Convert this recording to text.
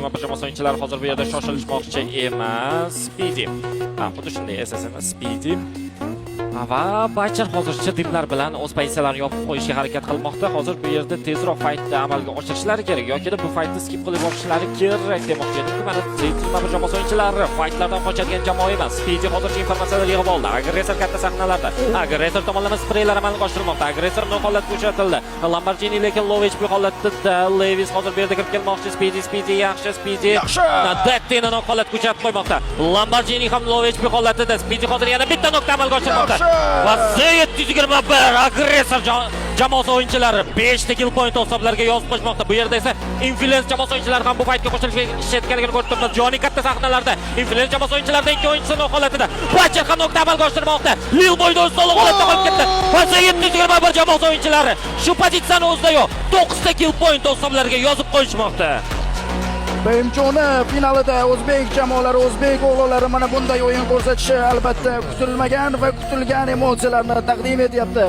Team jamoasi o'yinchilari hozir bu yerda shoshilishmoqchi emas. Speedy. Xuddi shunday SSM Speedy. Va Bacher hozircha dimlar bilan o'z pozitsiyalarini yopib qo'yishga harakat qilmoqda. Hozir bu yerda tezroq faytni amalga oshirishlari kerak yoki bu faytni skip qilib yuborishlari kerak demoqchi edim. Mana Team jamoasi o'yinchilari faytlardan qochadigan jamoa emas. Speedy hozircha informatsiyalar yig'ib oldi. Agressor katta sahnalarda. Agressor tomonidan spreylar amalga oshirilmoqda. Agressor no holatga ko'rsatildi. Lamborghini lekin low HP holatda. Lewis hozir bu yerda kirib kelmoqchi. Speedy yaxshi. Speedy. Dattina no holatga ko'rsatib qo'ymoqda. Lamborghini ham low HP holatida. Speedy hozir yana bitta nokta amalga oshirmoqda. Va Z721 agressor jamoasi o'yinchilari 5 ta kill point hisoblarga yozib qo'ymoqda. Bu yerda esa Influence jamoasi o'yinchilari ham bu faytga qo'shilishayotganligini ko'rib turibmiz. Johnny katta sahnalarda Influence jamoasi o'yinchilaridan ikki o'yinchisi no holatida. Bacher ham nokta amalga oshirmoqda. Lil Boy o'z to'liq holatda qolib ketdi. Va Z721 jamoasi o'yinchilari shu pozitsiyani o'zida yo'q 9 ta kill point hisoblarga yozib qo'yishmoqda. BMC'ni finalida o'zbek jamoalari, o'zbek o'g'illari mana bunday o'yin ko'rsatishi albatta kutilmagan va kutilgan emotsiyalarni taqdim etyapti.